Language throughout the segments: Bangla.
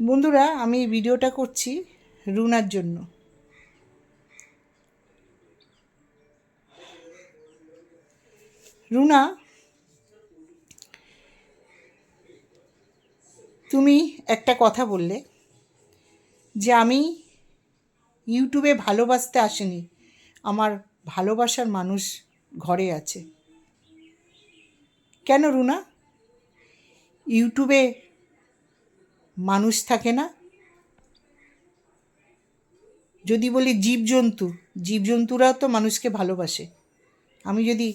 বন্ধুরা, আমি এই ভিডিওটা করছি রুনার জন্য। রুনা, তুমি একটা কথা বললে যে আমি ইউটিউবে ভালোবাসতে আসিনি, আমার ভালোবাসার মানুষ ঘরে আছে। কেন রুনা? ইউটিউবে মানুষ থাকে না? যদি বলি জীবজন্তুরাও তো মানুষকে ভালোবাসে। আমি যদি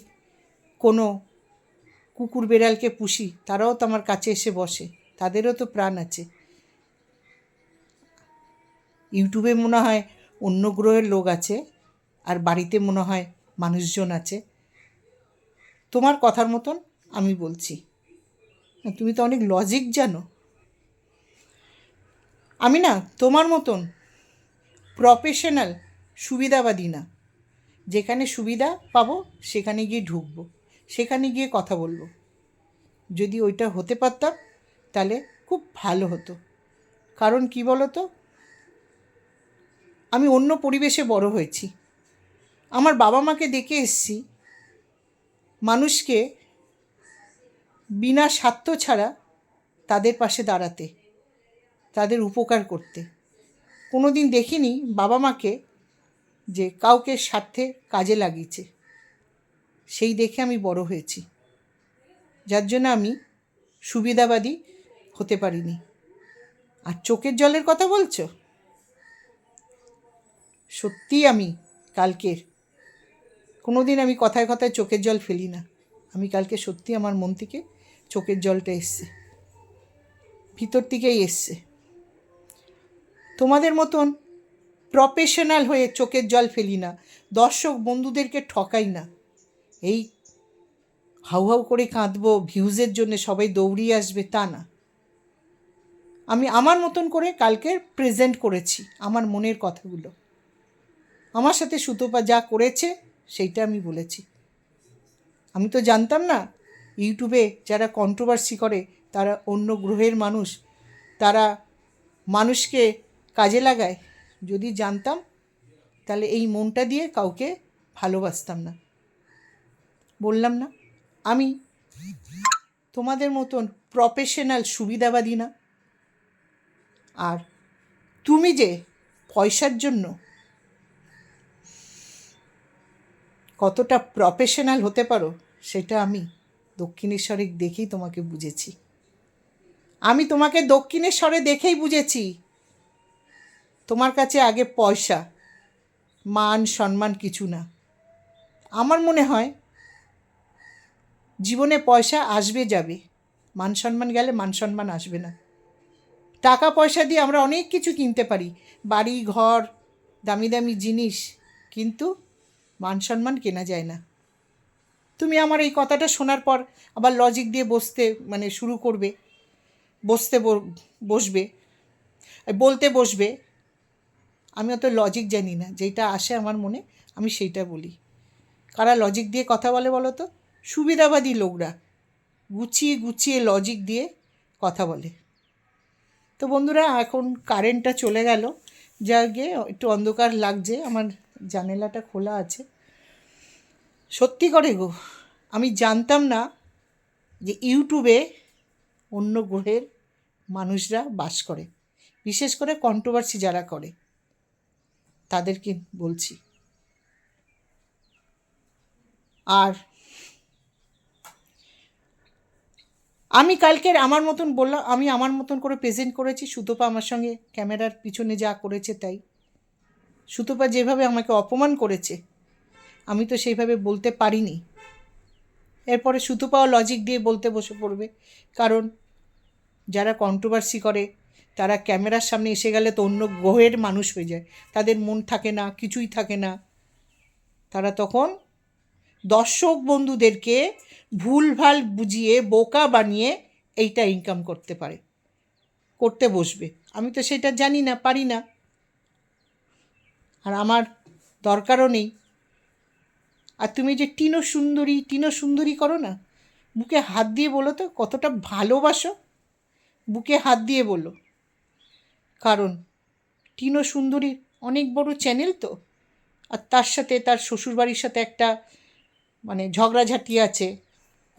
কোনো কুকুর বেড়ালকে পুষি, তারাও তো আমার কাছে এসে বসে, তাদেরও তো প্রাণ আছে। ইউটিউবে মনে হয় অন্য গ্রহের লোক আছে, আর বাড়িতে মনে হয় মানুষজন আছে। তোমার কথার মতন আমি বলছি। তুমি তো অনেক লজিক জানো। আমি না তোমার মতন প্রফেশনাল সুবিধাবাদী না। যেখানে সুবিধা পাবো সেখানে গিয়ে ঢুকবো, সেখানে গিয়ে কথা বলবো। যদি ওইটা হতে পারতাম তাহলে খুব ভালো হতো। কারণ কি বলো তো, আমি অন্য পরিবেশে বড় হয়েছি। আমার বাবা মাকে দেখে এসেছি মানুষকে বিনা স্বার্থ ছাড়া তাদের পাশে দাঁড়াতে, তাদের উপকার করতে। কোনো দিন দেখিনি বাবা মাকে যে কাউকে স্বার্থে কাজে লাগিয়েছে। সেই দেখে আমি বড় হয়েছি, যার জন্য আমি সুবিধাবাদী হতে পারিনি। আর চোখের জলের কথা বলছো, সত্যিই আমি কালকের কোনো দিন আমি কথায় কথায় চোখের জল ফেলি না। আমি কালকে সত্যি আমার মন থেকে চোখের জলটা এসছে, ভিতর থেকেই এসছে। তোমাদের মতন প্রফেশনাল হয়ে চোখের জল ফেলি না, দর্শক বন্ধুদেরকে ঠকাই না। এই হাউ হাউ করে কাঁদবো ভিউজের জন্য সবাই দৌড়িয়ে আসবে তা না। আমি আমার মতন করে কালকে প্রেজেন্ট করেছি আমার মনের কথাগুলো। আমার সাথে সুতপা যা করেছে সেইটা আমি বলেছি। আমি তো জানতাম না ইউটিউবে যারা কন্ট্রোভার্সি করে তারা অন্য গ্রহের মানুষ, তারা মানুষকে কাজে লাগায়। যদি জানতাম তাহলে এই মনটা দিয়ে কাউকে ভালোবাসতাম না। বললাম না আমি তোমাদের মতন প্রফেশনাল সুবিধাবাদী না। আর তুমি যে পয়সার জন্য কতটা প্রফেশনাল হতে পারো সেটা আমি দক্ষিণেশ্বরে দেখেই তোমাকে বুঝেছি। আমি তোমাকে দক্ষিণেশ্বরে দেখেই বুঝেছি তোমার কাছে আগে পয়সা, মান সম্মান কিছু না। আমার মনে হয় জীবনে পয়সা আসবে যাবে, মান সম্মান গেলে মান সম্মান আসবে না। টাকা পয়সা দিয়ে আমরা অনেক কিছু কিনতে পারি, বাড়ি ঘর, দামি দামি জিনিস, কিন্তু মান সম্মান কেনা যায় না। তুমি আমার এই কথাটা শোনার পর আবার লজিক দিয়ে শুরু করবে, বসবে, বলতে বসবে। আমি অত লজিক জানি না, যেটা আসে আমার মনে আমি সেইটা বলি। কারা লজিক দিয়ে কথা বলে বলো তো? সুবিধাবাদী লোকরা গুছিয়ে গুছিয়ে লজিক দিয়ে কথা বলে। তো বন্ধুরা, এখন কারেন্টটা চলে গেল, যা গিয়ে একটু অন্ধকার লাগছে, আমার জানালাটা খোলা আছে। সত্যি করে গো, আমি জানতাম না যে ইউটিউবে অন্য গ্রহের মানুষরা বাস করে, বিশেষ করে কন্ট্রোভার্সি যারা করে তাদেরকে বলছি। আর আমি কালকের আমার মতন বললাম, আমি আমার মতন করে প্রেজেন্ট করেছি। সুতপা আমার সঙ্গে ক্যামেরার পিছনে যা করেছে তাই। সুতপা যেভাবে আমাকে অপমান করেছে আমি তো সেইভাবে বলতে পারিনি। এরপরে সুতপাও লজিক দিয়ে বলতে বসে পড়বে, কারণ যারা কন্ট্রোভার্সি করে তারা ক্যামেরার সামনে এসে গেলে তো অন্য গ্রহের মানুষ হয়ে যায়, তাদের মন থাকে না, কিছুই থাকে না। তারা তখন দর্শক বন্ধুদেরকে ভুলভাল বুঝিয়ে বোকা বানিয়ে এইটা ইনকাম করতে বসবে। আমি তো সেটা জানি না, পারি না, আর আমার দরকারও নেই। আর তুমি যে টিনো সুন্দরী করো না, বুকে হাত দিয়ে বলো তো কতটা ভালোবাসো, বুকে হাত দিয়ে বলো। কারণ টিনো সুন্দরীর অনেক বড় চ্যানেল তো, আর তার সাথে তার শ্বশুরবাড়ির সাথে একটা মানে ঝগড়াঝাটি আছে,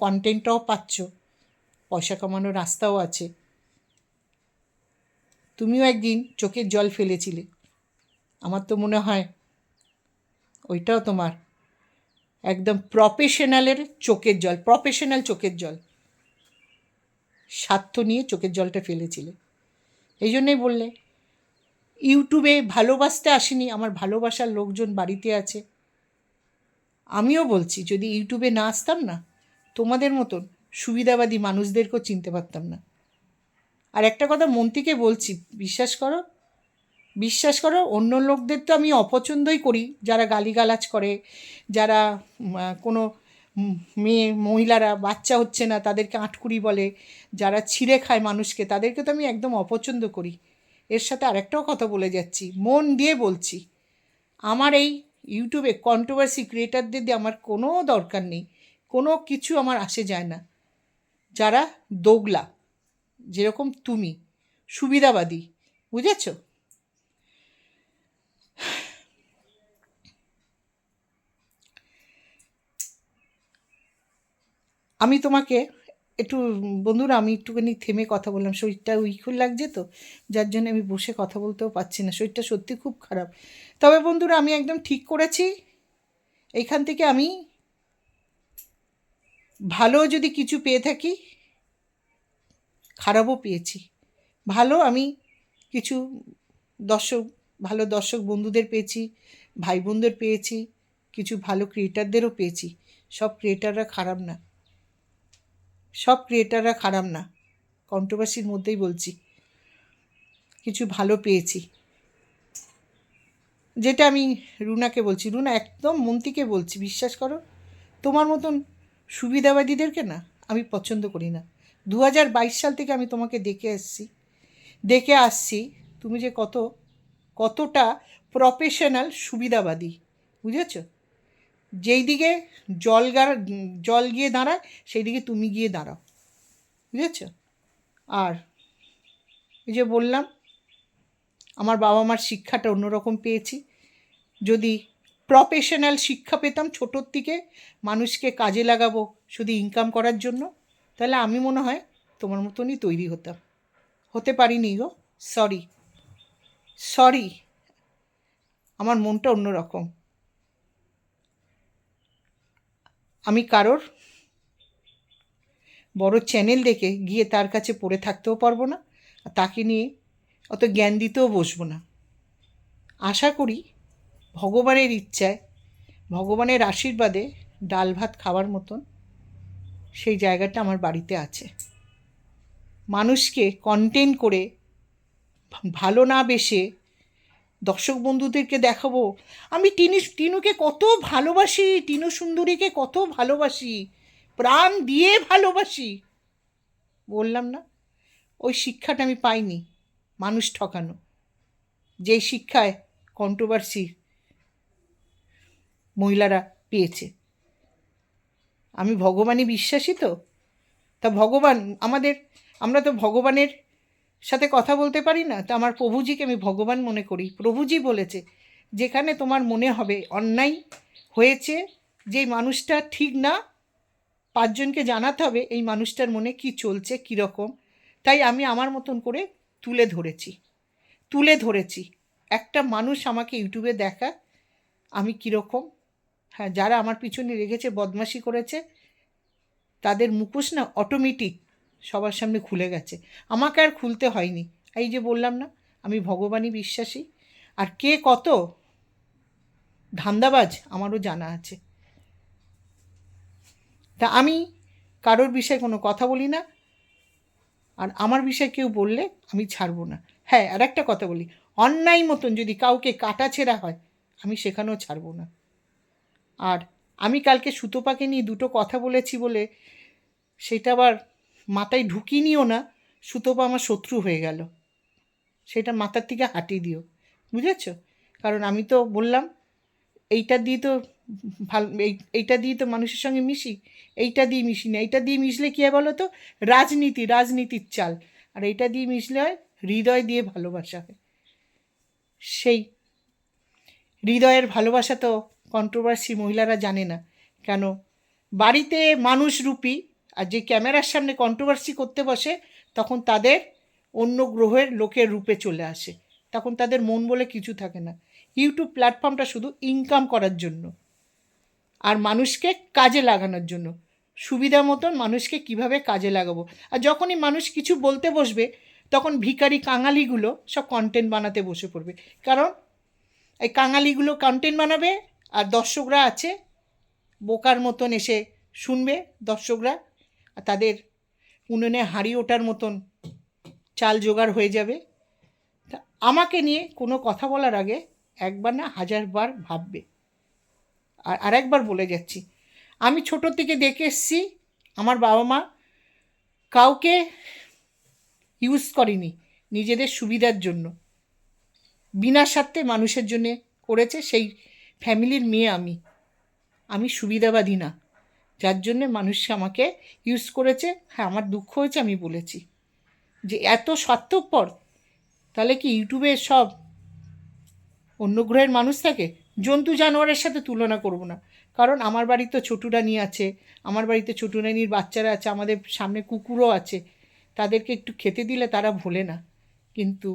কন্টেন্টটাও পাচ্ছ, পয়সা কামানোর রাস্তাও আছে। তুমিও একদিন চোখের জল ফেলেছিলে, আমার তো মনে হয় ওইটাও তোমার একদম প্রফেশনালের চোখের জল, প্রফেশনাল চোখের জল, স্বার্থ নিয়ে চোখের জলটা ফেলেছিলে। এই জন্যই বললে ইউটিউবে ভালোবাসতে আসিনি, আমার ভালোবাসার লোকজন বাড়িতে আছে। আমিও বলছি যদি ইউটিউবে না আসতাম না, তোমাদের মতন সুবিধাবাদী মানুষদেরকেও চিনতে পারতাম না। আর একটা কথা মন থেকে বলছি, বিশ্বাস করো অন্য লোকদের তো আমি অপছন্দই করি, যারা গালিগালাজ করে, যারা কোনো মেয়ে মহিলারা বাচ্চা হচ্ছে না তাদেরকে আঁটকুড়ি বলে, যারা ছিঁড়ে খায় মানুষকে, তাদেরকে তো আমি একদম অপছন্দ করি। এর সাথে আরেকটাও কথা বলে যাচ্ছি, মন দিয়ে বলছি, আমার এই ইউটিউবে কন্ট্রোভার্সি ক্রিয়েটারদের দিয়ে আমার কোনো দরকার নেই, কোনো কিছু আমার আসে যায় না। যারা দোগলা, যেরকম তুমি, সুবিধাবাদী, বুঝেছ? আমি তোমাকে একটু, বন্ধুরা আমি একটুখানি থেমে কথা বললাম, শরীরটা উইক লাগছে তো, যার জন্য আমি বসে কথা বলতেও পারছি না, শরীরটা সত্যি খুব খারাপ। তবে বন্ধুরা আমি একদম ঠিক করেছি, এইখান থেকে আমি ভালো যদি কিছু পেয়ে থাকি, খারাপও পেয়েছি। ভালো আমি কিছু ভালো দর্শক বন্ধুদের পেয়েছি, ভাই বোনদের পেয়েছি, কিছু ভালো ক্রিয়েটারদেরও পেয়েছি। সব ক্রিয়েটাররা খারাপ না, সব ক্রিয়েটাররা খারাপ না, কন্ট্রোভার্সির মধ্যেই বলছি, কিছু ভালো পেয়েছি। যেটা আমি রুনাকে বলছি, রুনা একদম মন থেকে বলছি, বিশ্বাস করো তোমার মতন সুবিধাবাদীদেরকে না আমি পছন্দ করি না। 2022 সাল থেকে আমি তোমাকে দেখে আসছি তুমি যে কতটা প্রফেশনাল সুবিধাবাদী, বুঝেছ? যেই দিকে জল গিয়ে দাঁড়ায় সেই দিকে তুমি গিয়ে দাঁড়াও, বুঝেছ? আর এই যে বললাম আমার বাবা মার শিক্ষাটা অন্যরকম পেয়েছি, যদি প্রফেশনাল শিক্ষা পেতাম ছোটোর থেকে, মানুষকে কাজে লাগাবো শুধু ইনকাম করার জন্য, তাহলে আমি মনে হয় তোমার মতনই তৈরি হতে পারিনি গো, সরি, আমার মনটা অন্যরকম। আমি কারোর বড় চ্যানেল দেখে গিয়ে তার কাছে পড়ে থাকতেও পারবো না, আর তাকে নিয়ে অত জ্ঞান দিতেও বসবো না। আশা করি ভগবানের ইচ্ছায়, ভগবানের আশীর্বাদে ডাল ভাত খাওয়ার মতন সেই জায়গাটা আমার বাড়িতে আছে। মানুষকে কন্টেন্ট করে ভালো না বেসে দর্শক বন্ধুদেরকে দেখাবো আমি টিনুকে কত ভালোবাসি, টিনু সুন্দরীকে কত ভালোবাসি, প্রাণ দিয়ে ভালোবাসি, বললাম না? ওই শিক্ষাটা আমি পাইনি, মানুষ ঠকানো, যেই শিক্ষায় কন্ট্রোভার্সি মহিলারা পেয়েছে। আমি ভগবানই বিশ্বাসী তো, তা ভগবান আমরা তো ভগবানের সাথে কথা বলতে পারি না, তা আমার প্রভুজিকে আমি ভগবান মনে করি। প্রভুজি বলেছে যেখানে তোমার মনে হবে অন্যায় হয়েছে, যেই মানুষটা ঠিক না, 5 জনকে জানাতে হবে এই মানুষটার মনে কি চলছে, কীরকম। তাই আমি আমার মতন করে তুলে ধরেছি একটা মানুষ আমাকে ইউটিউবে দেখা আমি কীরকম। হ্যাঁ, যারা আমার পিছনে রেগেছে, বদমাশি করেছে, তাদের মুখোশ না অটোমেটিক সবার সামনে খুলে গেছে, আমাকে আর খুলতে হয়নি। এই যে বললাম না আমি ভগবানই বিশ্বাসী, আর কে কত ধান্দাবাজ আমারও জানা আছে। তা আমি কারোর বিষয়ে কোনো কথা বলি না, আর আমার বিষয়ে কেউ বললে আমি ছাড়বো না। হ্যাঁ, আর একটা কথা বলি, অন্যায় মতন যদি কাউকে কাটাছেঁড়া হয় আমি সেখানেও ছাড়বো না। আর আমি কালকে সুতোপাকে নিয়ে দুটো কথা বলেছি বলে সেটা আবার মাথায় ঢুকিয়ে নিও না, সুতোপা আমার শত্রু হয়ে গেল, সেটা মাথার থেকে হাঁটিয়ে দিও, বুঝেছ? কারণ আমি তো বললাম এইটা দিয়ে তো এইটা দিয়ে তো মানুষের সঙ্গে মিশি, এইটা দিয়ে মিশি না, এইটা দিয়ে মিশলে কী হয় বলো তো, রাজনীতির চাল, আর এইটা দিয়ে মিশলে হয় হৃদয় দিয়ে ভালোবাসা হয়। সেই হৃদয়ের ভালোবাসা তো কন্ট্রোভার্সি মহিলারা জানে না। কেন, বাড়িতে মানুষরূপী, আর যে ক্যামেরার সামনে কন্ট্রোভার্সি করতে বসে তখন তাদের অন্য গ্রহের লোকের রূপে চলে আসে, তখন তাদের মন বলে কিছু থাকে না। ইউটিউব প্ল্যাটফর্মটা শুধু ইনকাম করার জন্য আর মানুষকে কাজে লাগানোর জন্য, সুবিধা মতন মানুষকে কিভাবে কাজে লাগাবো। আর যখনই মানুষ কিছু বলতে বসবে তখন ভিখারি কাঙালিগুলো সব কন্টেন্ট বানাতে বসে পড়বে। কারণ এই কাঙালিগুলো কন্টেন্ট বানাবে আর দর্শকরা আছে বোকার মতন এসে শুনবে দর্শকরা, আর তাদের উনুনে হাঁড়ি ওঠার মতন চাল জোগাড় হয়ে যাবে। তা আমাকে নিয়ে কোনো কথা বলার আগে একবার না হাজারবার ভাববে। আর আরেকবার বলে যাচ্ছি, আমি ছোটো থেকে দেখে এসেছি আমার বাবা মা কাউকে ইউজ করেনি নিজেদের সুবিধার জন্য, বিনা স্বার্থে মানুষের জন্য করেছে। সেই ফ্যামিলির মেয়ে আমি সুবিধাবাদী না, যার জন্যে মানুষ আমাকে ইউজ করেছে। হ্যাঁ, আমার দুঃখ হয়েছে, আমি বলেছি যে এত স্বার্থপর, তাহলে কি ইউটিউবে সব অন্য গ্রহের মানুষ থাকে? জন্তু জানোয়ারের সাথে তুলনা করব না, কারণ আমার বাড়িতে ছোটু রানী আছে, আমার বাড়িতে ছোটু রানীর বাচ্চারা আছে, আমাদের সামনে কুকুরও আছে, তাদেরকে একটু খেতে দিলে তারা ভোলে না। কিন্তু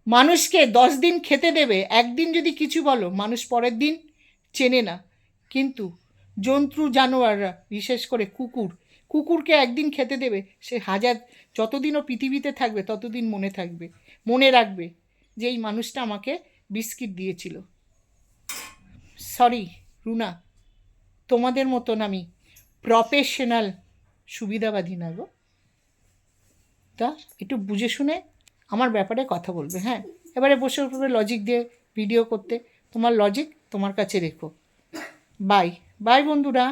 মানুষকে 10 দিন খেতে দেবে, একদিন যদি কিছু বলো মানুষ পরের দিন চেনে না। কিন্তু জন্তু জানোয়াররা, বিশেষ করে কুকুরকে একদিন খেতে দেবে, সে যতদিনও পৃথিবীতে থাকবে ততদিন মনে রাখবে যে এই মানুষটা আমাকে বিস্কিট দিয়েছিল। সরি রুনা, তোমাদের মতন আমি প্রফেশনাল সুবিধাবাদী না গো। তা একটু বুঝে শুনে আমার ব্যাপারে কথা বলবে। হ্যাঁ, এবারে বসে পড়বে লজিক দিয়ে ভিডিও করতে, তোমার লজিক তোমার কাছে রেখো। বাই বাই বন্ধুরা।